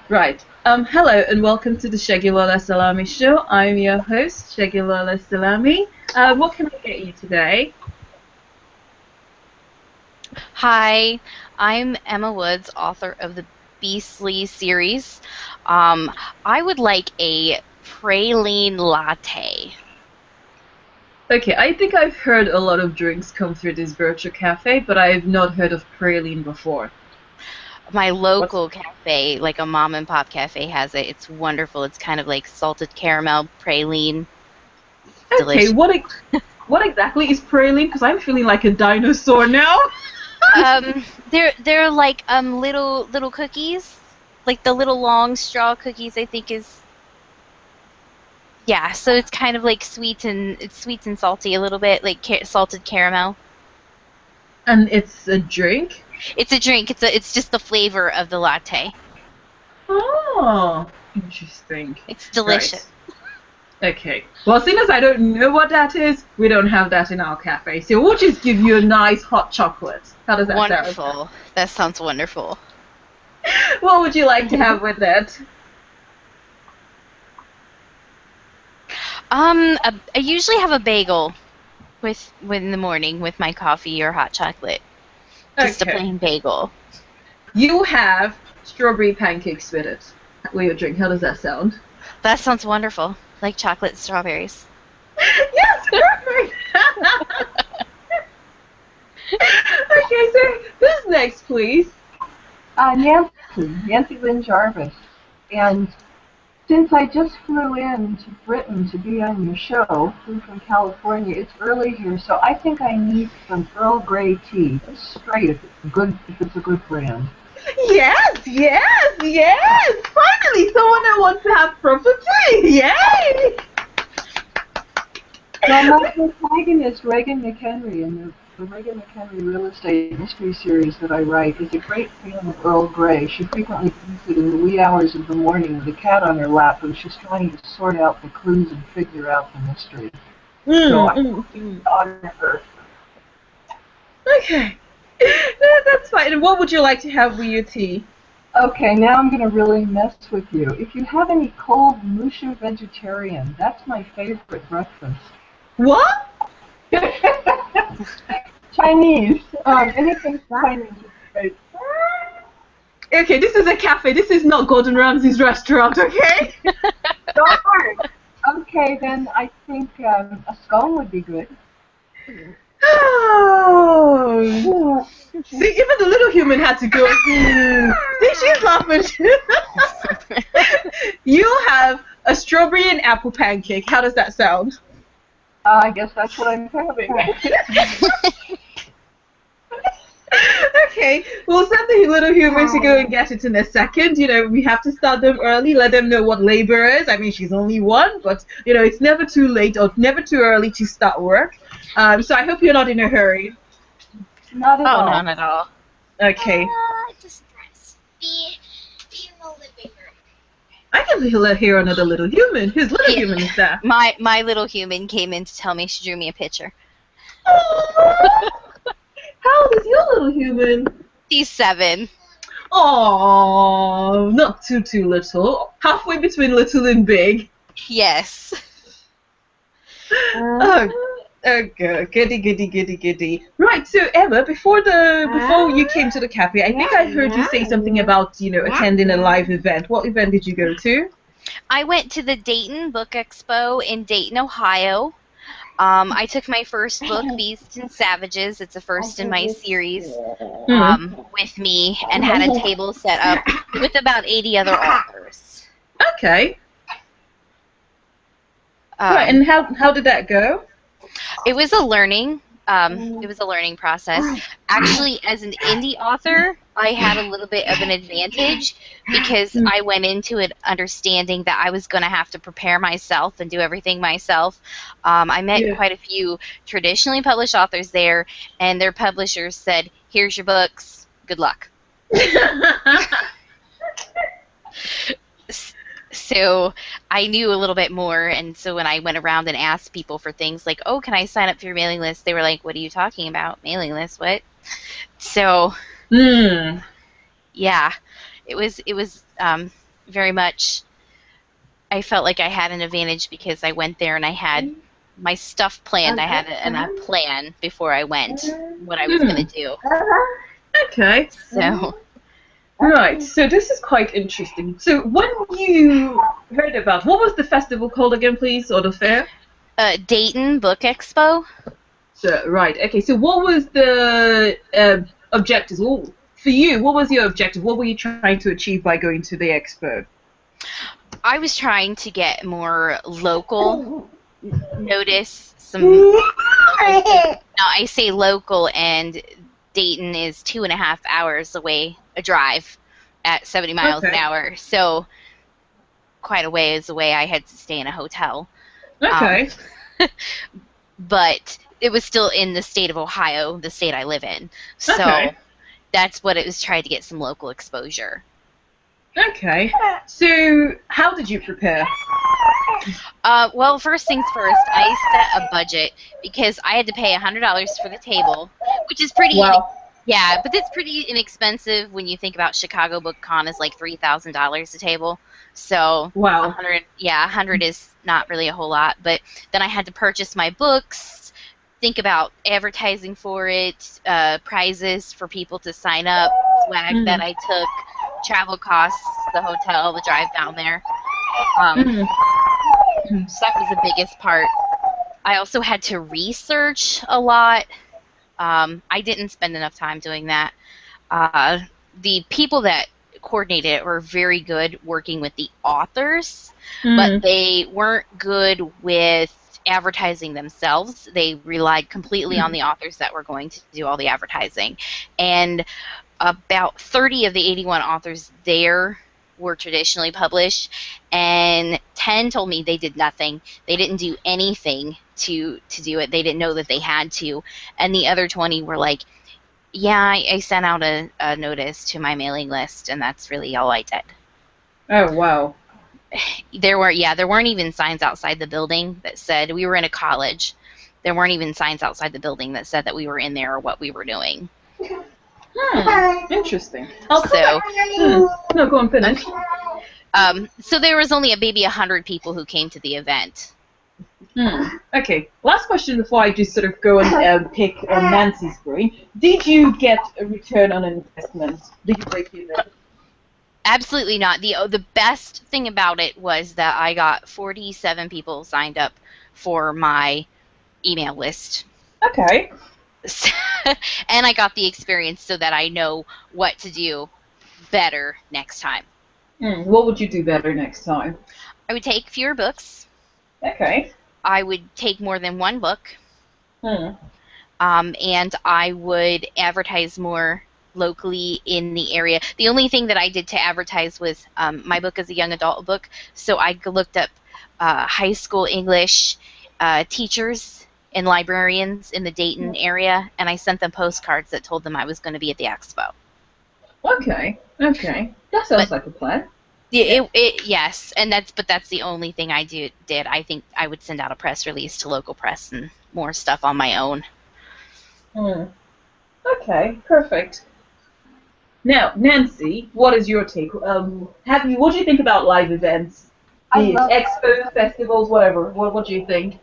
Right. Hello and welcome to the Segilola Salami show. I'm your host, Segilola Salami. What can I get you today? Hi, I'm Emma Woods, author of the Beastly series. Um, I would like a praline latte. Okay, I think I've heard a lot of drinks come through this virtual cafe, but I have not heard of praline before. My What's local cafe, like a mom and pop cafe, has it. It's wonderful. It's kind of like salted caramel praline. It's okay? delicious. What exactly is praline? Because I'm feeling like a dinosaur now. They're like little cookies, like the little long straw cookies. I think is yeah. So it's kind of like sweet and salty a little bit, like salted caramel. And it's a drink. It's a drink. It's just the flavor of the latte. Oh, interesting. It's Right. delicious. Okay. Well, seeing as I don't know what that is, we don't have that in our cafe. So we'll just give you a nice hot chocolate. How does that sound? Wonderful. That sounds wonderful. What would you like to have with it? I usually have a bagel with in the morning with my coffee or hot chocolate. Just a Okay. plain bagel. You have strawberry pancakes with it. With your drink. How does that sound? That sounds wonderful. Like chocolate and strawberries. Yes, perfect. Okay, so who's next, please? Nancy Lynn Jarvis. And since I just flew in to Britain to be on your show, flew from California, it's early here, so I think I need some Earl Grey tea. Just straight if it's a good brand. Yes, yes, yes! Finally, someone that wants to have property! Yay! Well, my protagonist, Reagan McHenry, in the Reagan McHenry Real Estate Mystery Series that I write, is a great fan of Earl Grey. She frequently drinks it in the wee hours of the morning with a cat on her lap, and she's trying to sort out the clues and figure out the mystery. So I honor her. Okay. No, that's fine. And what would you like to have with your tea? Okay, now I'm going to really mess with you. If you have any cold mushu vegetarian, that's my favorite breakfast. What? Chinese. Anything Chinese is great. Okay, this is a cafe. This is not Gordon Ramsay's restaurant, okay? Darn. Okay, then I think a scone would be good. Oh. See, even the little human had to go. See, she's laughing. You have a strawberry and apple pancake. How does that sound? I guess that's what I'm having. Okay, we'll send the little human to go and get it in a second. You know, we have to start them early, let them know what labor is. I mean, she's only one, but, you know, it's never too late or never too early to start work. So I hope you're not in a hurry. Not at Oh, all. none at all. Okay. Just be in the living room. I can hear another little human. Whose little Yeah. human is that? My little human came in to tell me she drew me a picture. Aww. How old is your little human? She's 7. Oh, not too little. Halfway between little and big. Yes. Oh, goody. Right, so Emma, before you came to the cafe, I think I heard you say something about, you know, attending a live event. What event did you go to? I went to the Dayton Book Expo in Dayton, Ohio. I took my first book, Beasts and Savages. It's the first in my series. With me and had a table set up with about 80 other authors. Okay. Right, Um, and how did that go? it was a learning. It was a learning process. Actually, as an indie author, I had a little bit of an advantage because I went into it understanding that I was going to have to prepare myself and do everything myself. I met Yeah. quite a few traditionally published authors there, and their publishers said, "Here's your books. Good luck." So I knew a little bit more, and so when I went around and asked people for things like, "Oh, can I sign up for your mailing list?" They were like, "What are you talking about? Mailing list? What?" So Hmm. yeah, it was very much, I felt like I had an advantage because I went there and I had my stuff planned. I had a plan before I went, what I was going to do. Okay. So, Right, so this is quite interesting. So when you heard about, what was the festival called again, please, or the fair? Dayton Book Expo. So, right, okay, so what was the objectives? Well, for you, what was your objective? What were you trying to achieve by going to the expo? I was trying to get more local notice, some local food. Now, I say local, and Dayton is 2.5 hours away, a drive at 70 miles an hour. So quite a ways away. I had to stay in a hotel. Okay. But it was still in the state of Ohio, the state I live in. So that's what it was, trying to get some local exposure. Okay. So how did you prepare? Well, first things first, I set a budget because I had to pay $100 for the table, which is pretty. Wow. Yeah, but it's pretty inexpensive when you think about Chicago Book Con is like $3,000 a table. So wow. 100 is not really a whole lot. But then I had to purchase my books, think about advertising for it, prizes for people to sign up, swag that I took, travel costs, the hotel, the drive down there. So that was the biggest part. I also had to research a lot. I didn't spend enough time doing that. The people that coordinated it were very good working with the authors, but they weren't good with advertising themselves. They relied completely on the authors that were going to do all the advertising. And about 30 of the 81 authors there were traditionally published, and 10 told me they did nothing. They didn't do anything to do it. They didn't know that they had to. And the other 20 were like, yeah, I sent out a notice to my mailing list, and that's really all I did. Oh, wow. There weren't even signs outside the building that said, we were in a college. There weren't even signs outside the building that said that we were in there or what we were doing. Interesting. No, go on, finish. So there was only maybe 100 people who came to the event. Okay. Last question before I just sort of go and pick on Nancy's brain. Did you get a return on investment? Did you break even? Absolutely not. The best thing about it was that I got 47 people signed up for my email list. Okay. And I got the experience so that I know what to do better next time. What would you do better next time? I would take fewer books. Okay. I would take more than one book. And I would advertise more locally in the area. The only thing that I did to advertise was my book is a young adult book, so I looked up high school English teachers and librarians in the Dayton area, and I sent them postcards that told them I was going to be at the expo. Okay. That sounds like a plan. Yes, and that's the only thing I did. I think I would send out a press release to local press and more stuff on my own. Okay, perfect. Now, Nancy, what is your take? What do you think about live events? Expos, festivals, whatever. What do you think?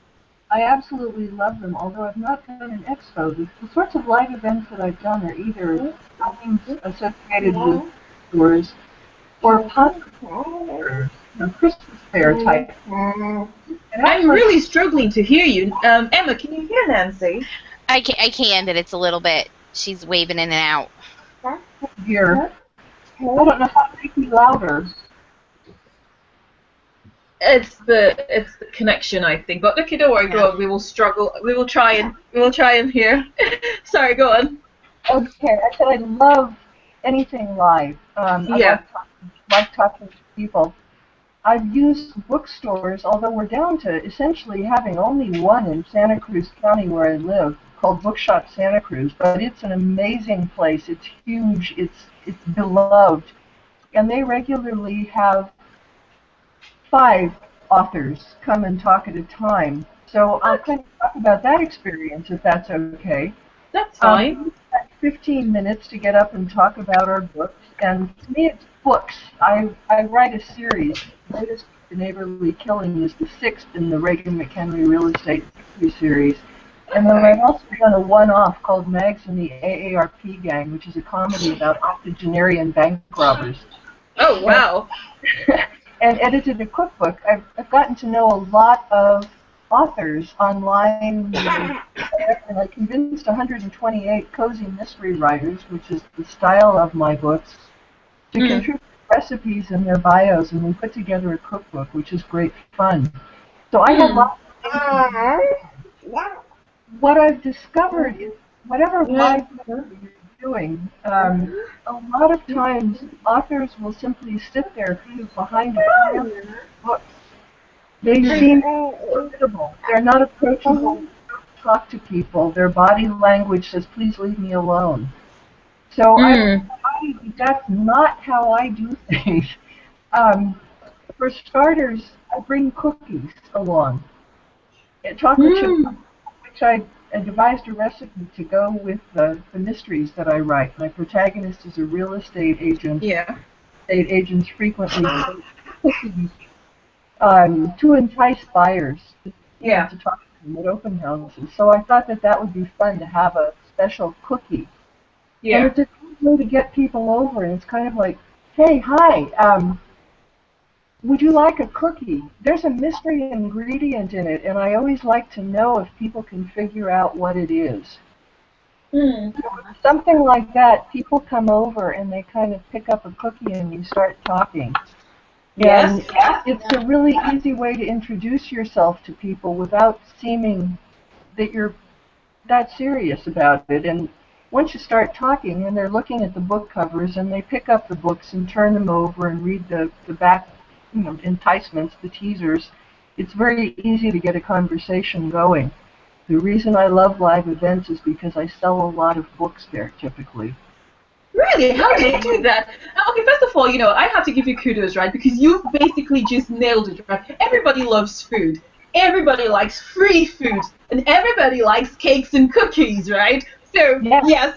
I absolutely love them, although I've not done an expo. The sorts of live events that I've done are either things associated with tours or punk or Christmas fair type. I'm really struggling to hear you. Emma, can you hear Nancy? I can, but it's a little bit. She's waving in and out. Here. I don't know how to make you louder. It's the connection, I think. But okay, don't worry. Go on. We will struggle. We will try and hear. Sorry, go on. Okay, I said I love anything live. I like talking to people. I've used bookstores, although we're down to essentially having only one in Santa Cruz County where I live, called Bookshop Santa Cruz. But it's an amazing place. It's huge. It's beloved, and they regularly have 5 authors come and talk at a time. So I'll kind of talk about that experience, if that's okay. That's fine. We spent 15 minutes to get up and talk about our books, and to me it's books. I I write a series. Latest The Neighborly Killing is the 6th in the Reagan McHenry Real Estate series. And then I've also done a one-off called Mags and the AARP Gang, which is a comedy about octogenarian bank robbers. Oh, wow. And edited a cookbook. I've gotten to know a lot of authors online, and I convinced 128 cozy mystery writers, which is the style of my books, to contribute recipes in their bios, and we put together a cookbook, which is great fun. So I have lots of things. What I've discovered is whatever live you're doing, a lot of times authors will simply sit there kind of behind a pile of books. They seem comfortable. They're not approachable. They don't talk to people. Their body language says, "Please leave me alone." So that's not how I do things. For starters, I bring cookies along. Chocolate chip, which I devised a recipe to go with the mysteries that I write. My protagonist is a real estate agent. Yeah. Estate agents frequently bake cookies to entice buyers to talk to them at open houses. So I thought that would be fun to have a special cookie. Yeah. And it's a good way to get people over, and it's kind of like, hey, hi, would you like a cookie? There's a mystery ingredient in it, and I always like to know if people can figure out what it is. Something like that, people come over and they kind of pick up a cookie and you start talking. Yes. And it's a really easy way to introduce yourself to people without seeming that you're that serious about it. And once you start talking and they're looking at the book covers and they pick up the books and turn them over and read the back, enticements, the teasers, it's very easy to get a conversation going. The reason I love live events is because I sell a lot of books there typically. Really? How do you do that? Okay, first of all, I have to give you kudos, right? Because you basically just nailed it, right? Everybody loves food. Everybody likes free food. And everybody likes cakes and cookies, right? So, yes.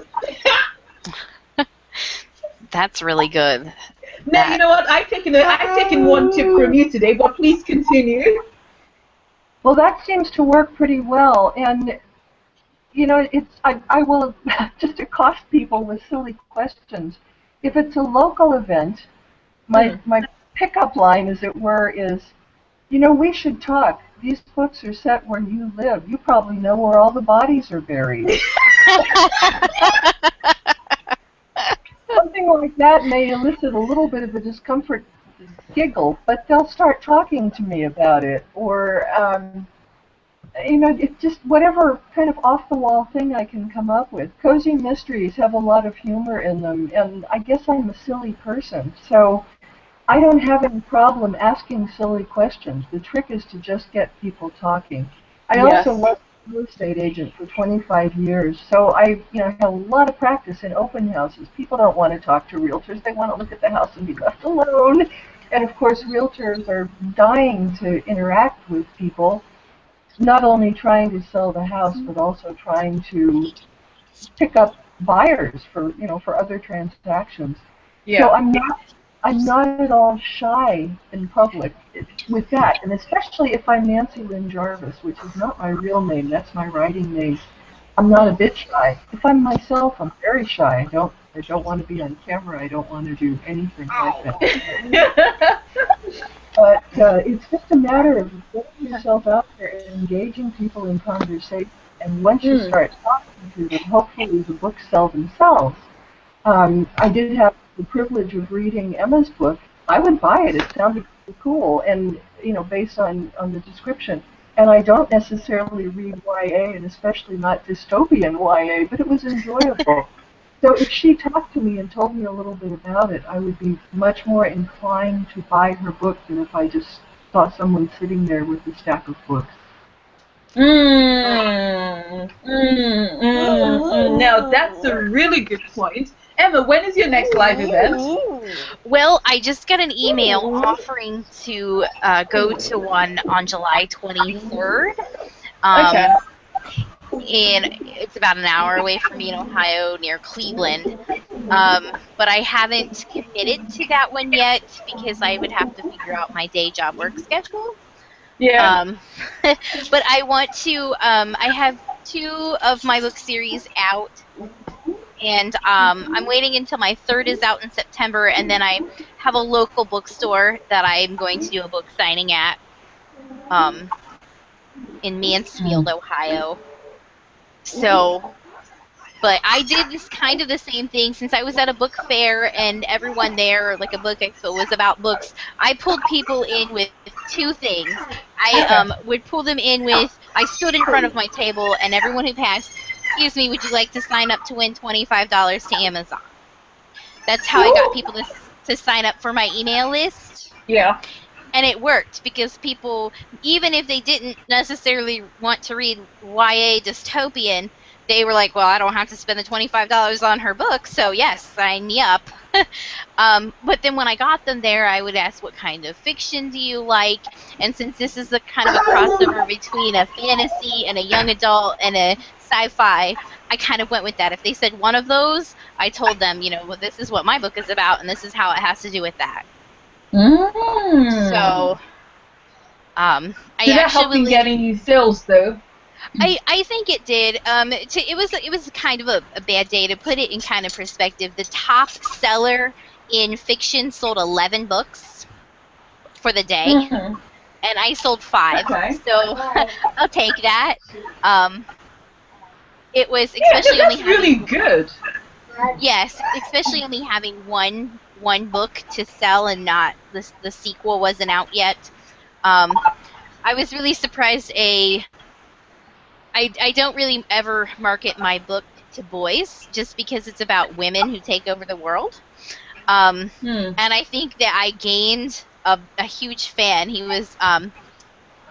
That's really good. Now, you know what? I've taken one tip from you today, but please continue. Well, that seems to work pretty well. And I will just accost people with silly questions. If it's a local event, my pickup line, as it were, is, we should talk. These books are set where you live. You probably know where all the bodies are buried. Something like that may elicit a little bit of a discomfort giggle, but they'll start talking to me about it. Or, it's just whatever kind of off-the-wall thing I can come up with. Cozy mysteries have a lot of humor in them, and I guess I'm a silly person, so I don't have any problem asking silly questions. The trick is to just get people talking. I also was a real estate agent for 25 years, so I have a lot of practice in open houses. People don't want to talk to realtors. They want to look at the house and be left alone. And of course, realtors are dying to interact with people, not only trying to sell the house, but also trying to pick up buyers for other transactions. Yeah. So I'm not at all shy in public with that, and especially if I'm Nancy Lynn Jarvis, which is not my real name, that's my writing name. I'm not a bit shy. If I'm myself, I'm very shy. I don't want to be on camera. I don't want to do anything like that. But it's just a matter of getting yourself out there and engaging people in conversation. And once you start talking to them, hopefully the books sell themselves. I did have the privilege of reading Emma's book. I would buy it. It sounded cool, and based on the description. And I don't necessarily read YA, and especially not dystopian YA, but it was enjoyable. So if she talked to me and told me a little bit about it, I would be much more inclined to buy her book than if I just saw someone sitting there with a stack of books. Now, that's a really good point. Emma, when is your next live event? Well, I just got an email offering to go to one on July 23rd. Okay. and it's about an hour away from me in Ohio, near Cleveland. But I haven't committed to that one yet because I would have to figure out my day job work schedule. Yeah. Um, but I want to. I have 2 of my book series out, and I'm waiting until my 3rd is out in September, and then I have a local bookstore that I'm going to do a book signing at um, in Mansfield, Ohio. So, but I did this kind of the same thing since I was at a book fair and everyone there, like a book expo, was about books. I pulled people in with 2 things. I Okay. would pull them in with, I stood in front of my table and everyone who passed, excuse me, would you like to sign up to win $25 to Amazon? That's how I got people to sign up for my email list. Yeah. And it worked because people, even if they didn't necessarily want to read YA dystopian, they were like, well, I don't have to spend the $25 on her book, so yes, sign me up. But then when I got them there, I would ask, what kind of fiction do you like? And since this is a kind of a crossover between a fantasy and a young adult and a sci-fi, I kind of went with that. If they said one of those, I told them, well, this is what my book is about, and this is how it has to do with that. So, I Did that help in getting you sales, though? I think it did. It was kind of a bad day. To put it in kind of perspective, the top seller in fiction sold 11 books for the day, and I sold 5. Okay. So I'll take that. It was Yeah, especially that's only really having, good. yes, especially only having one book to sell and not the sequel wasn't out yet. I was really surprised. I don't really ever market my book to boys just because it's about women who take over the world. And I think that I gained a huge fan. He was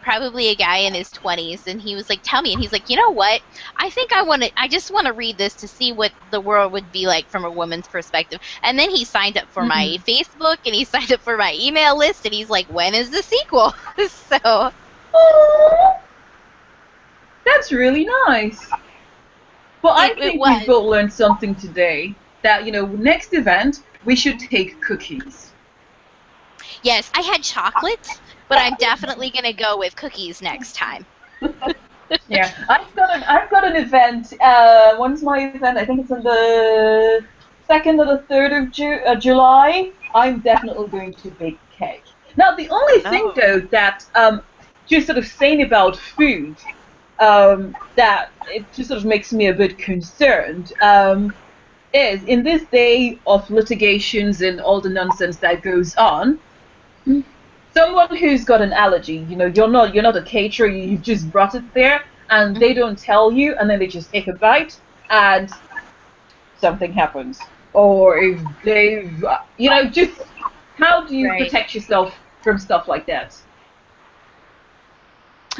probably a guy in his 20s, and he was like, tell me. And he's like, you know what? I just want to read this to see what the world would be like from a woman's perspective. And then he signed up for my Facebook, and he signed up for my email list, and he's like, when is the sequel? So... That's really nice. Well, I think we've both learned something today. That, next event, we should take cookies. Yes, I had chocolate, but I'm definitely going to go with cookies next time. Yeah, I've got an event. When's my event? I think it's on the 2nd or the 3rd of July. I'm definitely going to bake cake. Now, the only thing, though, that just sort of saying about food, that it just sort of makes me a bit concerned, is in this day of litigations and all the nonsense that goes on, someone who's got an allergy, you're not a caterer, you've just brought it there, and they don't tell you, and then they just take a bite, and something happens. Or if they've, just how do you protect yourself from stuff like that?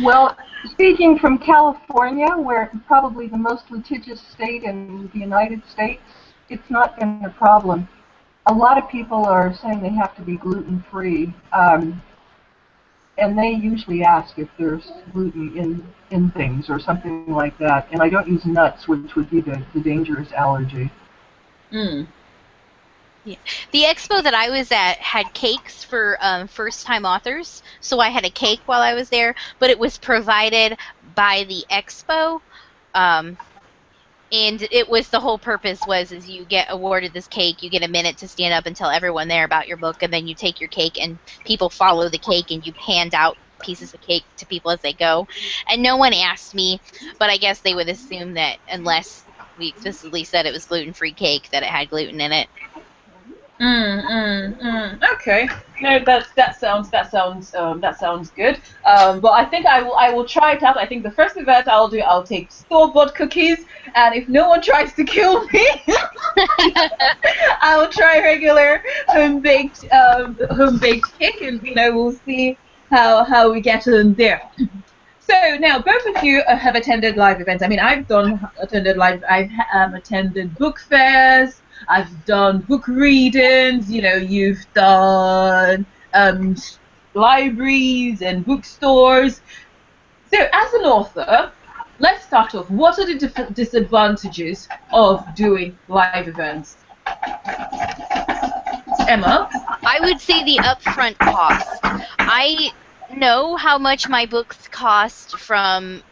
Well, speaking from California, where probably the most litigious state in the United States, it's not been a problem. A lot of people are saying they have to be gluten-free, and they usually ask if there's gluten in things or something like that. And I don't use nuts, which would be the dangerous allergy. Yeah. The expo that I was at had cakes for first-time authors, so I had a cake while I was there, but it was provided by the expo, and it was, the whole purpose was, is you get awarded this cake, you get a minute to stand up and tell everyone there about your book, and then you take your cake and people follow the cake and you hand out pieces of cake to people as they go. And no one asked me, but I guess they would assume that unless we explicitly said it was gluten-free cake, that it had gluten in it. Okay. No, that sounds good. But I think I will try it out. I think the first event I'll take store-bought cookies, and if no one tries to kill me, I'll try regular home-baked cake, and we'll see how we get on there. So now, both of you have attended live events. I mean, I've attended book fairs. I've done book readings. You've done libraries and bookstores. So, as an author, let's start off. What are the disadvantages of doing live events? Emma? I would say the upfront cost. I know how much my books cost from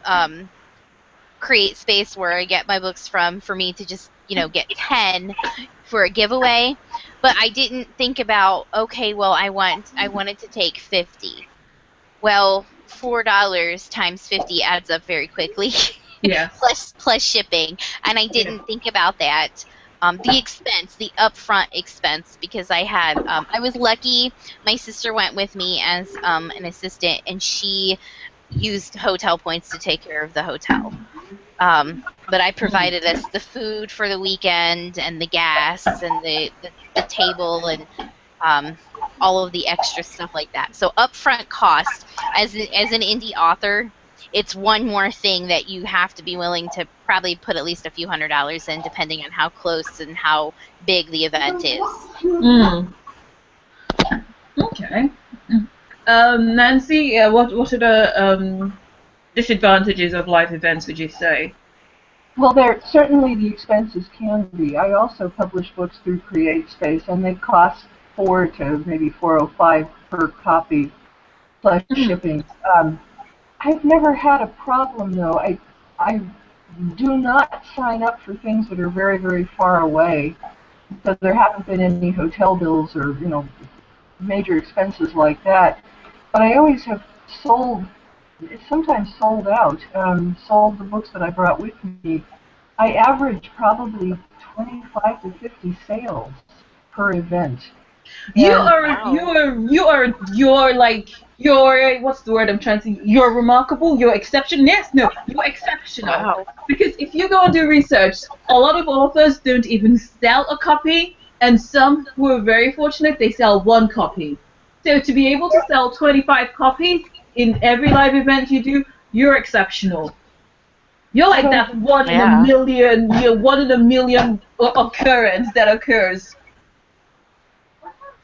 Create Space, where I get my books from, for me to just, get 10 for a giveaway. But I didn't think about, okay, well, I wanted to take 50. Well, $4 times 50 adds up very quickly. Yes. plus shipping, and I didn't think about that. The expense, the upfront expense, because I was lucky. My sister went with me as an assistant, and she used hotel points to take care of the hotel. But I provided us the food for the weekend and the gas and the table and all of the extra stuff like that. So upfront cost as an indie author, it's one more thing that you have to be willing to probably put at least a few $100s in, depending on how close and how big the event is. Mm. Okay. Nancy, what are the disadvantages of live events, would you say? Well, there certainly the expenses can be. I also publish books through Create Space, and they cost $4 to maybe $4.05 per copy, plus shipping. I've never had a problem though. I do not sign up for things that are very, very far away, so there haven't been any hotel bills or major expenses like that. But I always have sold. It's sometimes sold out. Sold the books that I brought with me. I average probably 25 to 50 sales per event. You're what's the word I'm trying to say? You're remarkable, you're exceptional. Yes, no, you're exceptional. Wow. Because if you go and do research, a lot of authors don't even sell a copy, and some who are very fortunate, they sell one copy. So to be able to sell 25 copies in every live event you do, you're exceptional. You're like that one in a million, one in a million occurrence that occurs.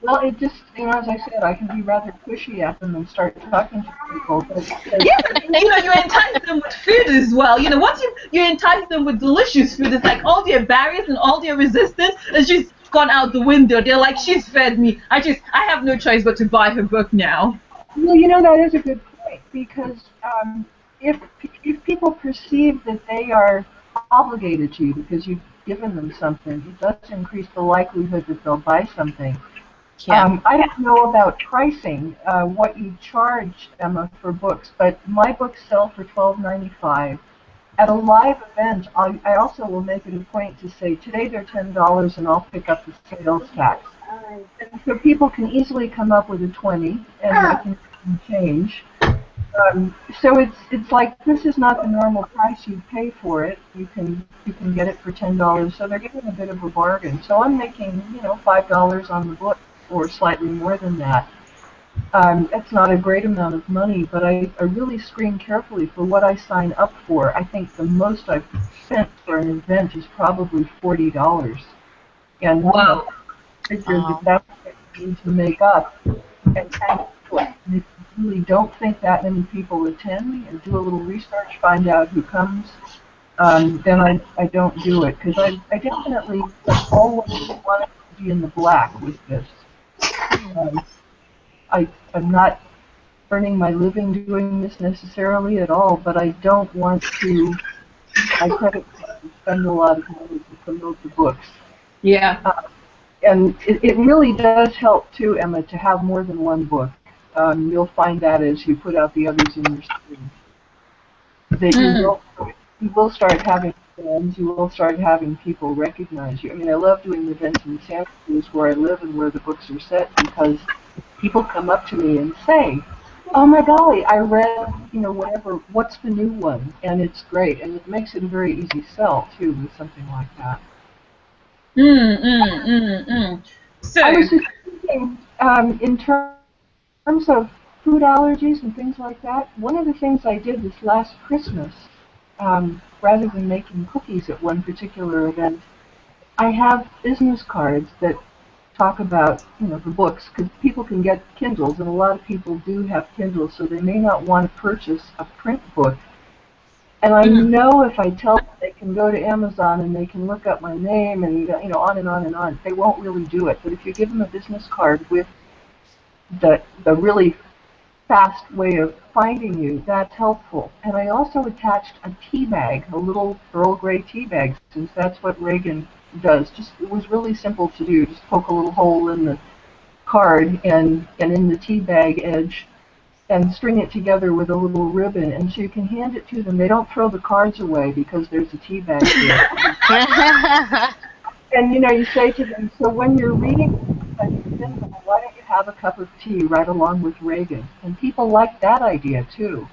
Well, it just, as I said, I can be rather pushy at them and start talking to people. But, yeah, you entice them with food as well. Once you entice them with delicious food, it's like all their barriers and all their resistance has just gone out the window. They're like, she's fed me. I have no choice but to buy her book now. Well, that is a good point, because if people perceive that they are obligated to you because you've given them something, it does increase the likelihood that they'll buy something. Yeah. I don't know about pricing, what you charge, Emma, for books, but my books sell for $12.95. At a live event, I also will make it a point to say, today they're $10 and I'll pick up the sales tax. And so people can easily come up with a 20 and I can change. So it's like, this is not the normal price you pay for it. You can get it for $10. So they're getting a bit of a bargain. So I'm making $5 on the book, or slightly more than that. It's not a great amount of money, but I really screen carefully for what I sign up for. I think the most I've spent for an event is probably $40. And wow, that's what you need to make up. And if you really don't think that many people attend, and do a little research, find out who comes, then I don't do it, because I definitely always wanted to be in the black with this. I'm not earning my living doing this necessarily at all, but I don't want to, my credit card, spend a lot of money to promote the books. Yeah. And it really does help too, Emma, to have more than one book. You'll find that as you put out the others in your stream. That you will start having friends, you will start having people recognize you. I mean, I love doing events in Santa Cruz where I live and where the books are set, because people come up to me and say, oh my golly, I read, whatever, what's the new one? And it's great. And it makes it a very easy sell, too, with something like that. So, I was just thinking, in terms of food allergies and things like that, one of the things I did this last Christmas, rather than making cookies at one particular event, I have business cards that talk about, the books, because people can get Kindles, and a lot of people do have Kindles, so they may not want to purchase a print book. And I know if I tell them they can go to Amazon and they can look up my name and on and on and on, they won't really do it. But if you give them a business card with the really fast way of finding you, that's helpful. And I also attached a tea bag, a little Earl Grey tea bag, since that's what Reagan does. It was really simple to do. Just poke a little hole in the card and in the tea bag edge and string it together with a little ribbon, and so you can hand it to them. They don't throw the cards away because there's a tea bag there. And you say to them, so when you're reading Kindle, why don't you have a cup of tea right along with Reagan? And people like that idea too.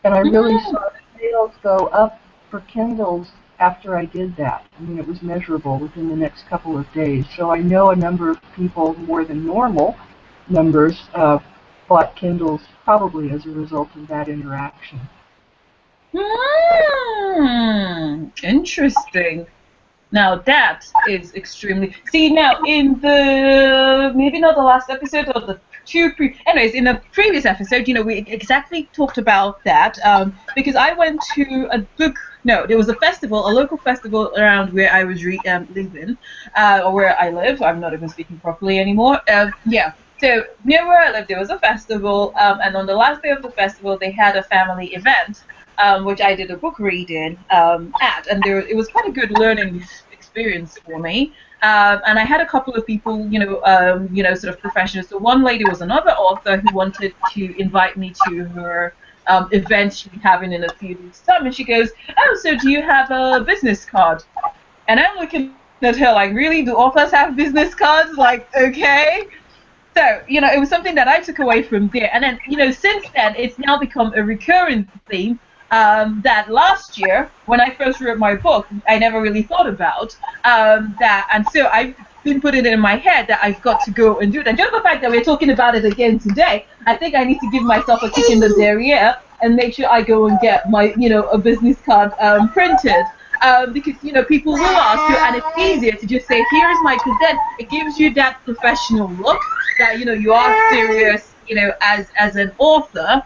And I really saw sales go up for Kindles after I did that. I mean, it was measurable within the next couple of days. So I know a number of people, more than normal numbers, bought Kindles probably as a result of that interaction. Interesting. Now that is extremely... See, now in the... maybe not the last episode or the anyways, in a previous episode, we exactly talked about that because I went to a book... No, there was a festival, a local festival around where I was living, or where I live. I'm not even speaking properly anymore. Yeah. So near where I live, there was a festival, and on the last day of the festival, they had a family event, which I did a book reading at, and it was quite a good learning experience for me. And I had a couple of people, sort of professionals. So one lady was another author who wanted to invite me to her event she'd be having in a few weeks' time, and she goes, "Oh, so do you have a business card?" And I'm looking at her like, "Really? Do authors have business cards?" Like, okay. So, it was something that I took away from there. And then, since then, it's now become a recurring theme that last year, when I first wrote my book, I never really thought about that. And so I've been putting it in my head that I've got to go and do it. And just the fact that we're talking about it again today, I think I need to give myself a kick in the derriere and make sure I go and get my, a business card printed. Because people will ask you, and it's easier to just say, "Here is my," because then it gives you that professional look that you are serious, as an author.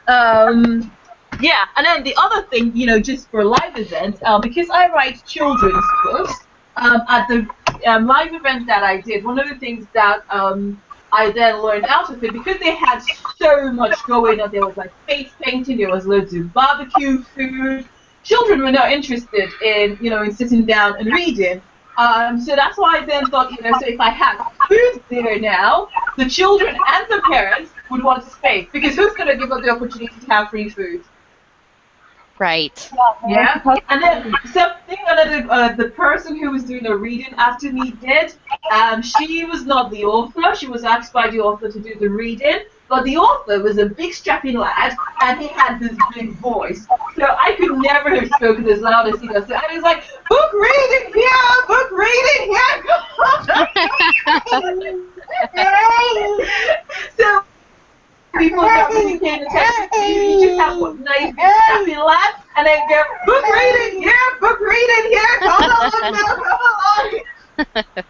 Yeah, and then the other thing, just for live events, because I write children's books. At the live event that I did, one of the things that I then learned out of it, because they had so much going on, there was like face painting, there was loads of barbecue food. Children were not interested in, in sitting down and reading. So that's why I then thought, so if I had food there now, the children and the parents would want to stay, because who's going to give up the opportunity to have free food? Right. Yeah. And then something the person who was doing the reading after me did, she was not the author. She was asked by the author to do the reading. But the author was a big strapping lad, and he had this big voice. So I could never have spoken as loud as he does. And he's like, "Book reading here! Book reading here!" So people don't really pay attention to you. You just have one nice big strapping lad, and then go, "Book reading here! Book reading here! Come along now, come along!"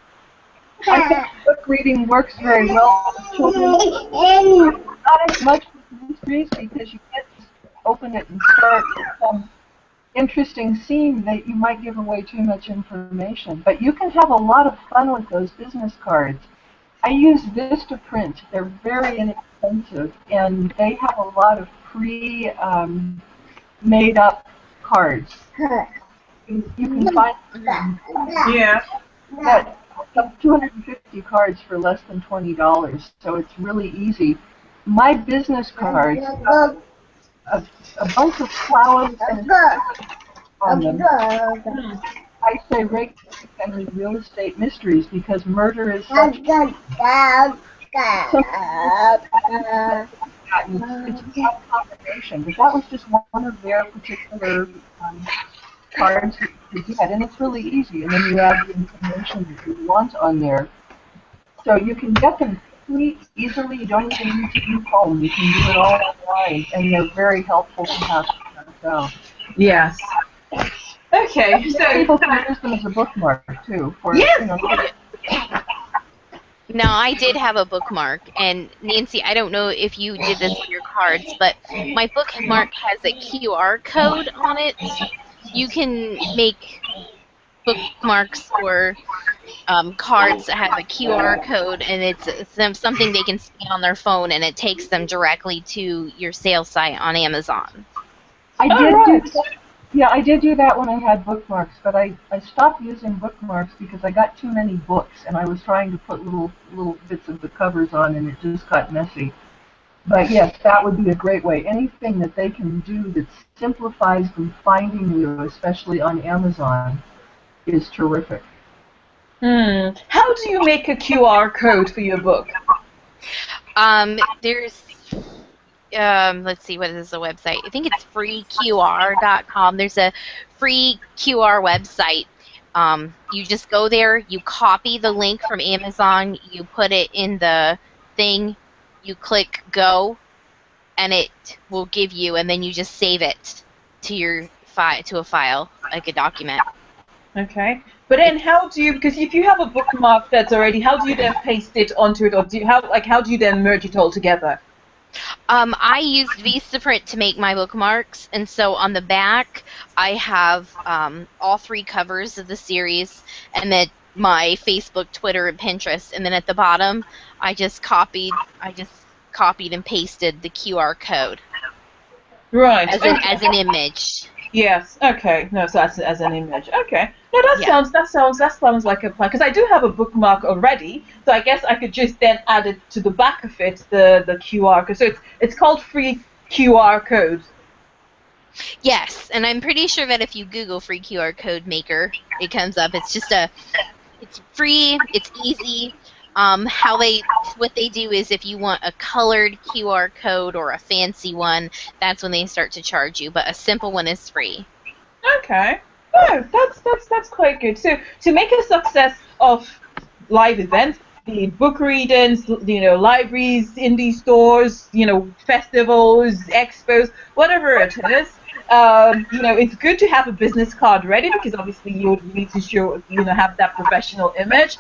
I think book reading works very well with children. Not as much with mysteries because you can't just open it and start some interesting scene that you might give away too much information. But you can have a lot of fun with those business cards. I use Vistaprint. They're very inexpensive, and they have a lot of made up cards. You can find them. Yeah. But 250 cards for less than $20, so it's really easy. My business cards have a bunch of flowers and on them. I say Reagan Henry Real Estate Mysteries because murder is such it's a combination. But that was just one of their particular cards that you get, and it's really easy. And then you add the information that you want on there. So you can get them quickly, easily. You don't even need to leave home. You can do it all online, and they're very helpful to have themselves. Yes. Okay, so people can use them as a bookmark too. For, yes. Now, I did have a bookmark, and Nancy, I don't know if you did this on your cards, but my bookmark has a QR code on it. You can make bookmarks or cards that have a QR code, and it's something they can scan on their phone, and it takes them directly to your sales site on Amazon. I All did do right. that. Yeah, I did do that when I had bookmarks, but I stopped using bookmarks because I got too many books, and I was trying to put little bits of the covers on, and it just got messy. But yes, that would be a great way. Anything that they can do that simplifies them finding you, especially on Amazon, is terrific. How do you make a QR code for your book? There's let's see, what is the website? I think it's freeqr.com. There's a free QR website. You just go there, you copy the link from Amazon, you put it in the thing, you click go, and it will give you, and then you just save it to your to a file, like a document. Okay. But then how do you, because if you have a bookmark that's already, how do you then paste it onto it, or how do you then merge it all together? I used Vistaprint to make my bookmarks, and so on the back I have all 3 covers of the series, and then my Facebook, Twitter, and Pinterest, and then at the bottom I just copied and pasted the QR code Right. as Okay. an image. Yes. Okay. No, so that's as an image. Okay. No, Yeah. that sounds like a plan. Because I do have a bookmark already, so I guess I could just then add it to the back of it, the QR code. So it's called free QR code. Yes, and I'm pretty sure that if you Google free QR code maker, it comes up. It's free, it's easy. What they do is if you want a colored QR code or a fancy one, that's when they start to charge you. But a simple one is free. Okay. Oh, that's quite good. So to make a success of live events, be it book readings, libraries, indie stores, festivals, expos, whatever it is, it's good to have a business card ready because obviously you need to show, have that professional image.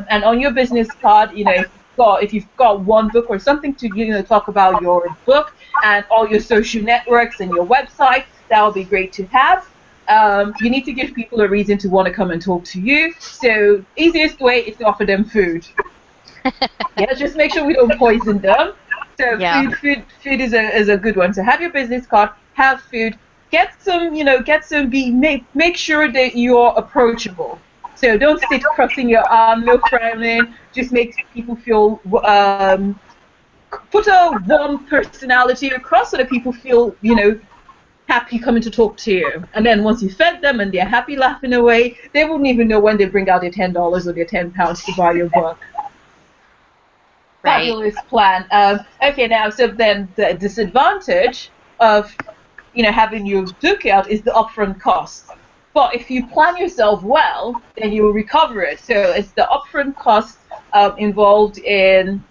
And on your business card, if you've got one book or something to, talk about your book and all your social networks and your website, that would be great to have. You need to give people a reason to want to come and talk to you. So easiest way is to offer them food. Yeah, just make sure we don't poison them. So Yeah. food is a good one. So have your business card, have food, make sure that you're approachable. So don't sit crossing your arm, no frowning. Just make people feel put a warm personality across so that people feel happy coming to talk to you. And then once you fed them and they're happy laughing away, they wouldn't even know when they bring out their $10 or their £10 to buy your book. Right. Fabulous plan. Okay, now so then the disadvantage of having your book out is the upfront cost. But if you plan yourself well, then you will recover it. So it's the upfront cost involved in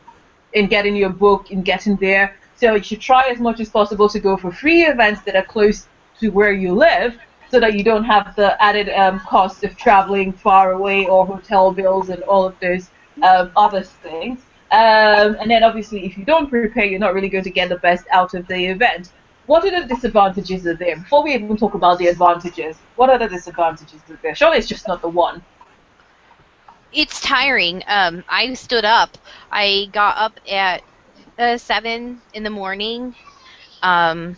getting your book, in getting there. So you should try as much as possible to go for free events that are close to where you live so that you don't have the added cost of traveling far away or hotel bills and all of those other things. And then obviously if you don't prepare, you're not really going to get the best out of the event. What are the disadvantages of there? Before we even talk about the advantages, what are the disadvantages of there? Surely it's just not the one. It's tiring. I stood up. I got up at 7 in the morning. I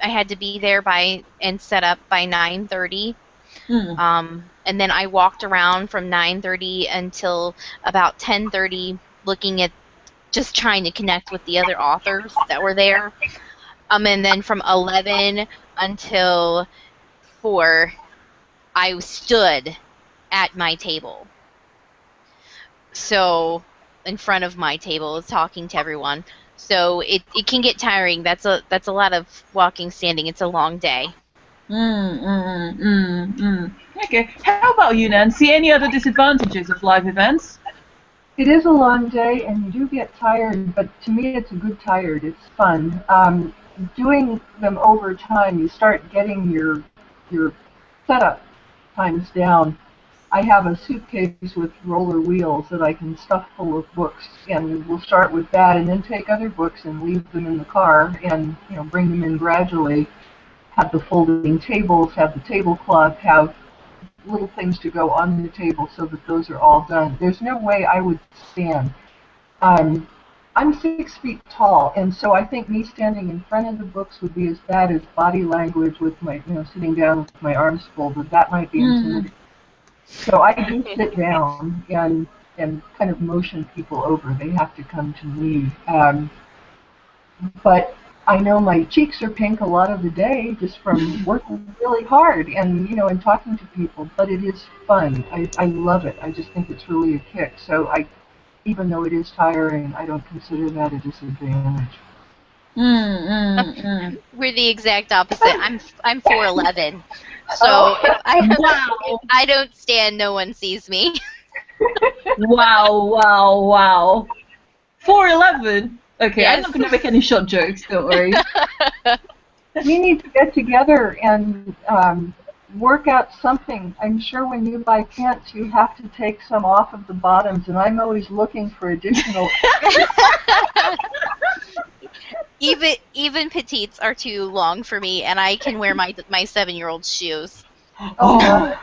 had to be there and set up by 9:30. And then I walked around from 9:30 until about 10:30 looking at, just trying to connect with the other authors that were there. And then from 11 until 4, I stood at my table. So in front of my table talking to everyone. So it can get tiring. That's a lot of walking, standing. It's a long day. Okay. How about you, Nancy? Any other disadvantages of live events? It is a long day, and you do get tired, but to me it's a good tired. It's fun. Doing them over time, you start getting your setup times down. I have a suitcase with roller wheels that I can stuff full of books, and we'll start with that, and then take other books and leave them in the car, and bring them in gradually. Have the folding tables, have the tablecloth, have little things to go on the table so that those are all done. There's no way I would stand. Um, I'm 6 feet tall, and so I think me standing in front of the books would be as bad as body language with my, sitting down with my arms folded. That might be intimidating. So I do sit down and kind of motion people over. They have to come to me. But I know my cheeks are pink a lot of the day just from working really hard and talking to people. But it is fun. I love it. I just think it's really a kick. So even though it is tiring, I don't consider that a disadvantage. We're the exact opposite. I'm 4'11", so if I don't stand, no one sees me. Wow. 4'11". Okay, Yes. I'm not gonna make any short jokes. Don't worry. We need to get together and work out something. I'm sure when you buy pants, you have to take some off of the bottoms, and I'm always looking for additional. Even petites are too long for me, and I can wear my 7-year-old's shoes. Oh.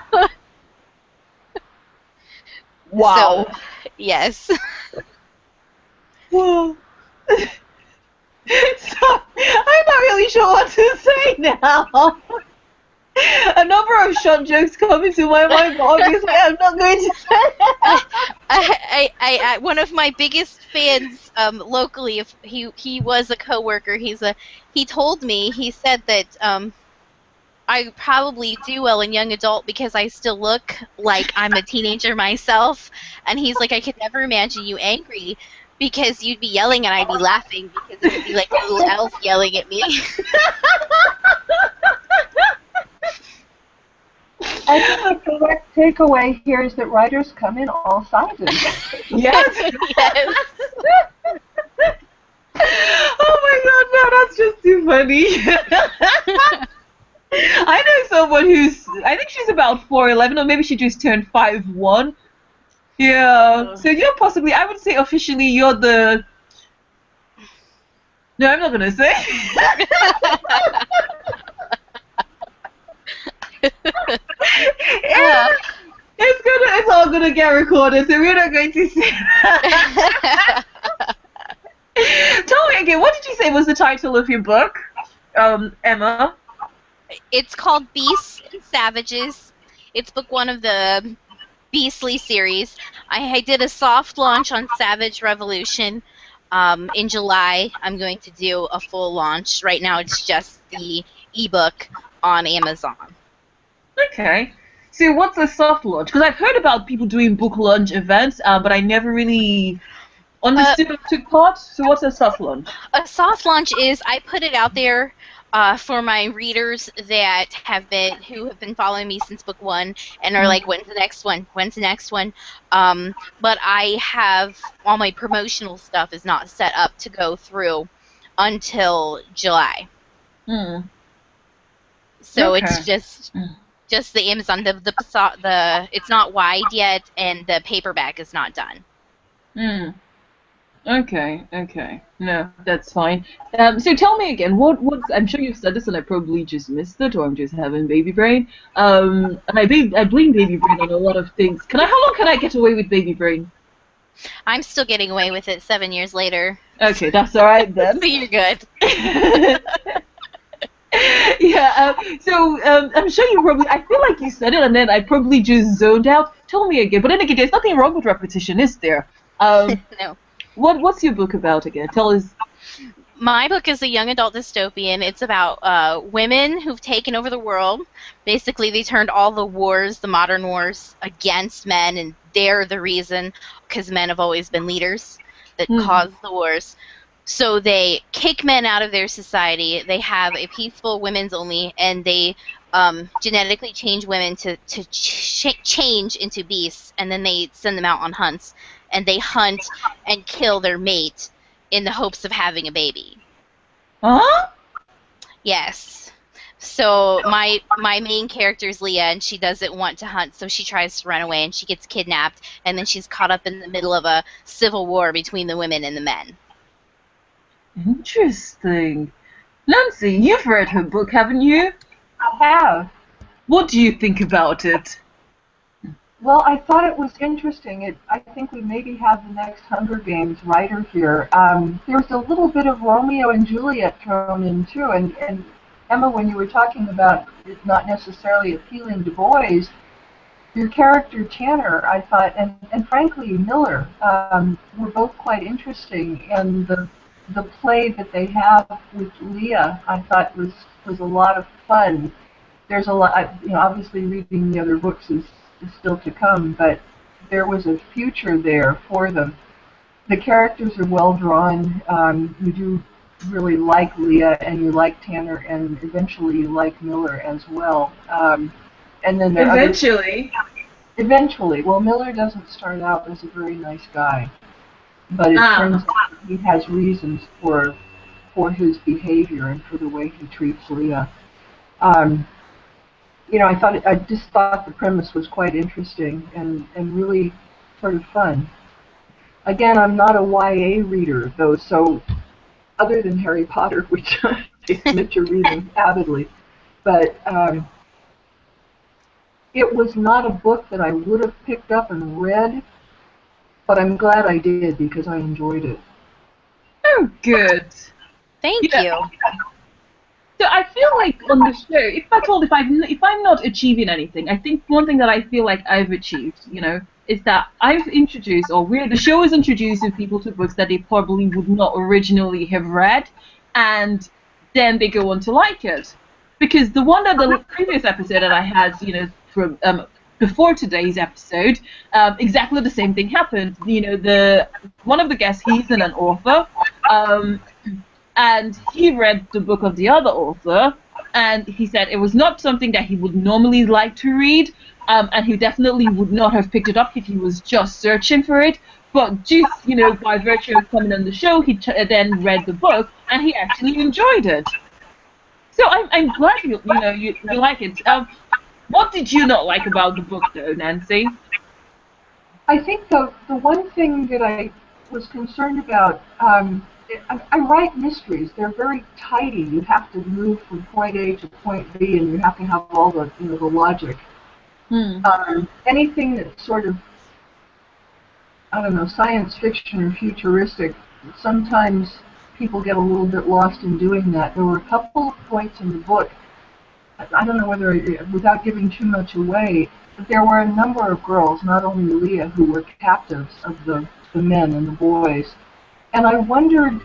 Wow. So, yes. Whoa. So, I'm not really sure what to say now. A number of short jokes come into my mind, but obviously I'm not going to say I one of my biggest fans locally, if he was a coworker, he told me, he said that I probably do well in young adult because I still look like I'm a teenager myself, and he's like, I could never imagine you angry because you'd be yelling and I'd be laughing because it would be like a little elf yelling at me. I think the correct takeaway here is that writers come in all sizes. Yes. Yes. Oh my god, no, that's just too funny. I know someone I think she's about 4'11", or maybe she just turned 5'1". Yeah. So you're possibly, I would say officially you're the... No, I'm not gonna say. It's all gonna get recorded, so we're not going to say that. Tell me again, what did you say was the title of your book, Emma? It's called Beasts and Savages. It's book 1 of the Beastly series. I did a soft launch on Savage Revolution. In July, I'm going to do a full launch. Right now, it's just the ebook on Amazon. Okay. So what's a soft launch? Because I've heard about people doing book launch events, but I never really understood or took part. So what's a soft launch? A soft launch is I put it out there for my readers that who have been following me since book 1 and are like, when's the next one? When's the next one? But I have all my promotional stuff is not set up to go through until July. So Okay. it's just the Amazon. The it's not wide yet, and the paperback is not done. Okay. No, that's fine. So tell me again, what's... I'm sure you've said this and I probably just missed it, or I'm just having baby brain. And I blame baby brain on a lot of things. How long can I get away with baby brain? I'm still getting away with it 7 years later. Okay, that's all right then. So you're good. Yeah, so I'm sure you probably... I feel like you said it and then I probably just zoned out. Tell me again. But then again, there's nothing wrong with repetition, is there? No. What's your book about again? Tell us. My book is a young adult dystopian. It's about women who've taken over the world. Basically, they turned all the wars, the modern wars, against men, and they're the reason, because men have always been leaders that caused the wars. So they kick men out of their society. They have a peaceful women's only, and they genetically change women to change into beasts, and then they send them out on hunts, and they hunt and kill their mate in the hopes of having a baby. Huh? Yes. So my main character is Leah, and she doesn't want to hunt, so she tries to run away, and she gets kidnapped, and then she's caught up in the middle of a civil war between the women and the men. Interesting. Nancy, you've read her book, haven't you? I have. What do you think about it? Well, I thought it was interesting. I think we maybe have the next Hunger Games writer here. There's a little bit of Romeo and Juliet thrown in too. And Emma, when you were talking about it not necessarily appealing to boys, your character Tanner, I thought, and frankly Miller, were both quite interesting. And the play that they have with Leah, I thought was a lot of fun. There's a lot, obviously reading the other books is still to come, but there was a future there for them. The characters are well drawn. You do really like Leah, and you like Tanner, and eventually you like Miller as well. And then there eventually, well, Miller doesn't start out as a very nice guy, but it turns out he has reasons for his behavior and for the way he treats Leah. I just thought the premise was quite interesting and really sort of fun. Again, I'm not a YA reader, though, so other than Harry Potter, which I admit to reading avidly, but it was not a book that I would have picked up and read, but I'm glad I did because I enjoyed it. Oh, good. Thank you. So I feel like on the show, if I'm not achieving anything, I think one thing that I feel like I've achieved, is that I've introduced, the show is introducing people to books that they probably would not originally have read, and then they go on to like it. Because the previous episode that I had, from before today's episode, exactly the same thing happened. One of the guests, he's an author. And he read the book of the other author, and he said it was not something that he would normally like to read, and he definitely would not have picked it up if he was just searching for it. But just, by virtue of coming on the show, he then read the book, and he actually enjoyed it. So I'm glad you like it. What did you not like about the book, though, Nancy? I think the one thing that I was concerned about, I write mysteries. They're very tidy. You have to move from point A to point B, and you have to have all the the logic. Anything that's sort of, I don't know, science fiction or futuristic, sometimes people get a little bit lost in doing that. There were a couple of points in the book, I don't know whether, without giving too much away, but there were a number of girls, not only Leah, who were captives of the men and the boys. And I wondered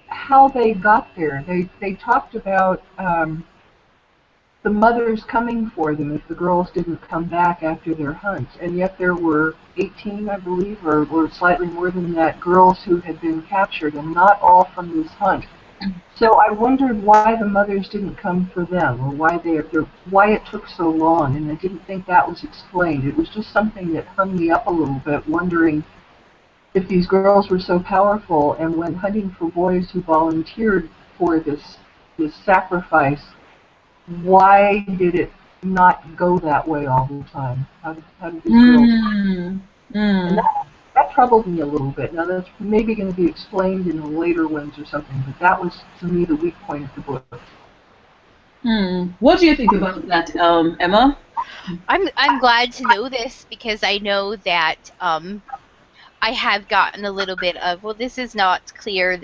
how they got there. They talked about the mothers coming for them if the girls didn't come back after their hunts. And yet there were 18, I believe, or slightly more than that, girls who had been captured, and not all from this hunt. So I wondered why the mothers didn't come for them, or why it took so long, and I didn't think that was explained. It was just something that hung me up a little bit, wondering if these girls were so powerful, and went hunting for boys who volunteered for this sacrifice, why did it not go that way all the time? How did these girls? And that troubled me a little bit. Now that's maybe going to be explained in the later ones or something, but that was to me the weak point of the book. What do you think about that, Emma? I'm glad to know this because I know that I have gotten a little bit of, well, this is not clear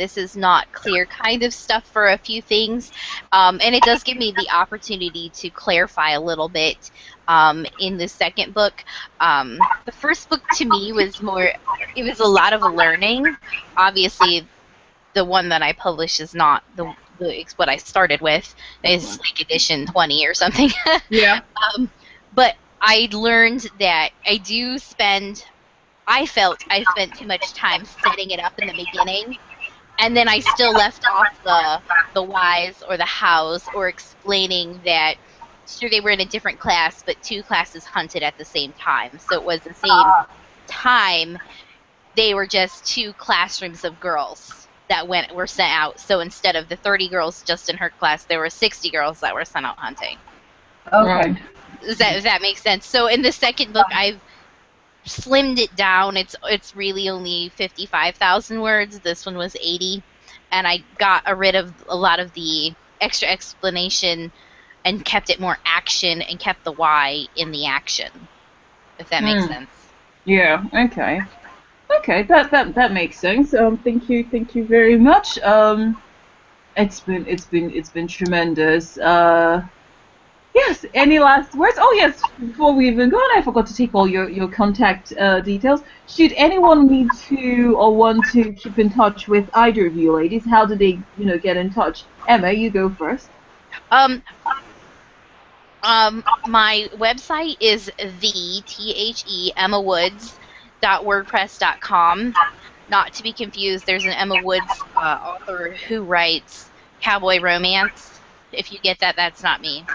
kind of stuff for a few things. And it does give me the opportunity to clarify a little bit in the second book. The first book to me was it was a lot of learning. Obviously, the one that I published is not it's what I started with. It's like edition 20 or something. Yeah. But I learned that I felt I spent too much time setting it up in the beginning, and then I still left off the whys or the hows, or explaining that sure they were in a different class, but two classes hunted at the same time. So it was the same time, they were just two classrooms of girls. that were sent out. So instead of the 30 girls just in her class, there were 60 girls that were sent out hunting. Okay. Does that make sense? So in the second book, I've slimmed it down. It's really only 55,000 words. This one was 80, and I got rid of a lot of the extra explanation and kept it more action and kept the why in the action. If that makes sense. Yeah. Okay. Okay. That makes sense. Thank you very much. It's been tremendous. Yes, any last words? Oh, yes, before we even go on, I forgot to take all your contact details. Should anyone need to or want to keep in touch with either of you ladies, how do they, get in touch? Emma, you go first. My website is emmawoods.wordpress.com. Not to be confused, there's an Emma Woods author who writes cowboy romance. If you get that, that's not me.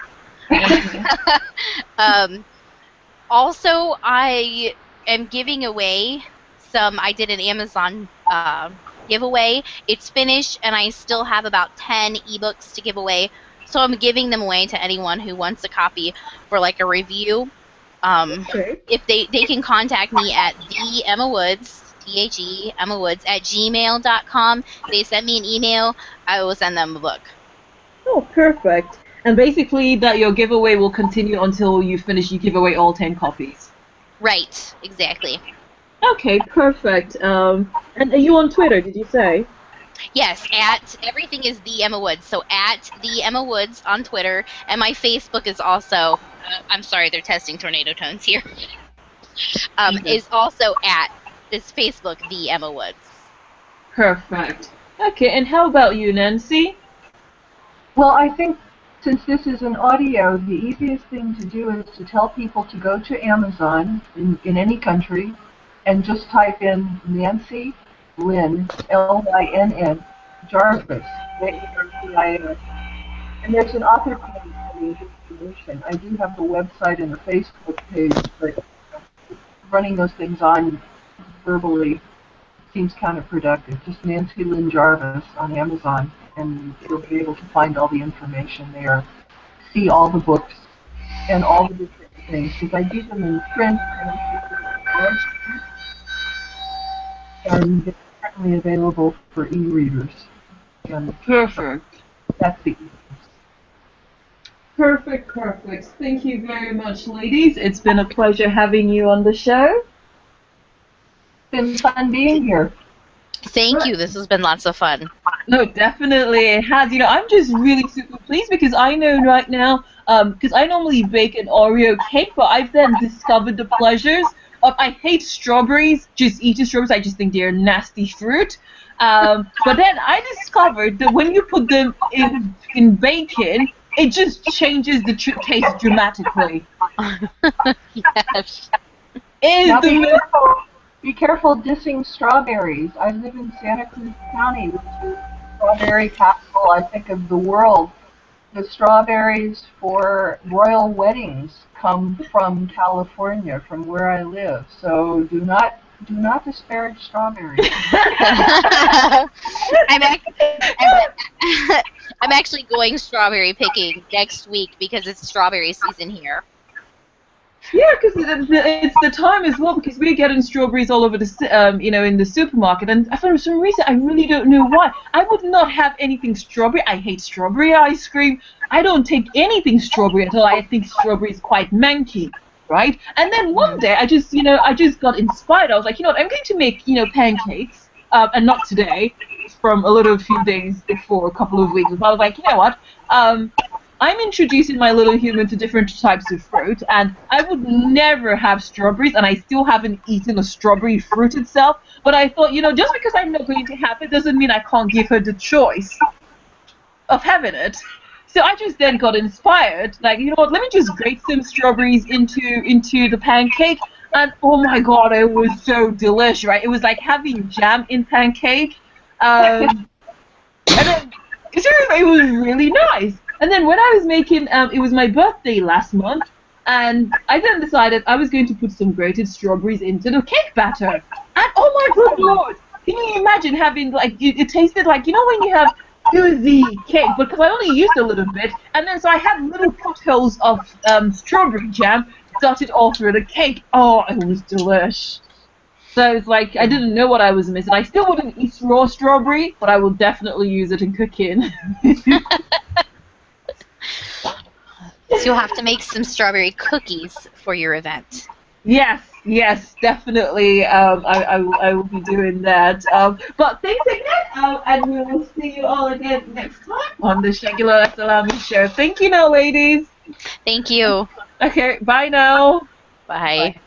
Also, I am giving away I did an Amazon giveaway. It's finished, and I still have about 10 ebooks to give away. So I'm giving them away to anyone who wants a copy for like a review. If they can contact me at the Emma Woods, Emma Woods at gmail.com. They send me an email, I will send them a book. Oh, perfect. And basically that your giveaway will continue until you give away all 10 copies. Right, exactly. Okay, perfect. And are you on Twitter, did you say? Yes, everything is the Emma Woods. So at the Emma Woods on Twitter, and my Facebook is also. I'm sorry, they're testing tornado tones here. Is also at this Facebook, the Emma Woods. Perfect. Okay, and how about you, Nancy? Well, I think since this is an audio, the easiest thing to do is to tell people to go to Amazon in any country and just type in Nancy Lynn, Lynn, Jarvis, Jarvis. And there's an author page for the information. I do have a website and a Facebook page, but running those things on verbally seems counterproductive. Just Nancy Lynn Jarvis on Amazon, and you'll be able to find all the information there, see all the books, and all the different things, because I do them in print and they're currently available for e-readers. Perfect. That's the easiest. Perfect. Thank you very much, ladies. It's been a pleasure having you on the show. It's been fun being here. Thank you. This has been lots of fun. No, definitely it has. I'm just really super pleased because I know right now, because I normally bake an Oreo cake, but I've then discovered the pleasures of, I hate strawberries, just eating strawberries, I just think they're nasty fruit. But then I discovered that when you put them in bacon, it just changes the taste dramatically. Yes. Be careful dissing strawberries. I live in Santa Cruz County, which is the strawberry capital, I think, of the world. The strawberries for royal weddings come from California, from where I live. So do not disparage strawberries. I'm actually going strawberry picking next week because it's strawberry season here. Yeah, because it's the time as well, because we're getting strawberries all over the, in the supermarket, and for some reason, I really don't know why. I would not have anything strawberry. I hate strawberry ice cream. I don't take anything strawberry until I think strawberry is quite manky, right? And then one day, I just got inspired. I was like, I'm going to make, pancakes, and not today, from a few days before, a couple of weeks. But I was like, you know what? I'm introducing my little human to different types of fruit, and I would never have strawberries, and I still haven't eaten a strawberry fruit itself, but I thought, just because I'm not going to have it doesn't mean I can't give her the choice of having it. So I just then got inspired, like, you know what, let me just grate some strawberries into the pancake, and oh my god, it was so delicious, right? It was like having jam in pancake, and then it was really nice. And then when I was making, it was my birthday last month, and I then decided I was going to put some grated strawberries into the cake batter. And oh my good lord, can you imagine having, like, it tasted like, you know when you have fizzy cake, because I only used a little bit, and then so I had little potholes of strawberry jam dotted all through the cake. Oh, it was delish. So it's like, I didn't know what I was missing. I still wouldn't eat raw strawberry, but I will definitely use it in cooking. So you'll have to make some strawberry cookies for your event. Yes, definitely. I will be doing that. But thanks again, and we will see you all again next time on the Segilola Salami show. Thank you now, ladies. Thank you. Okay, bye now. Bye.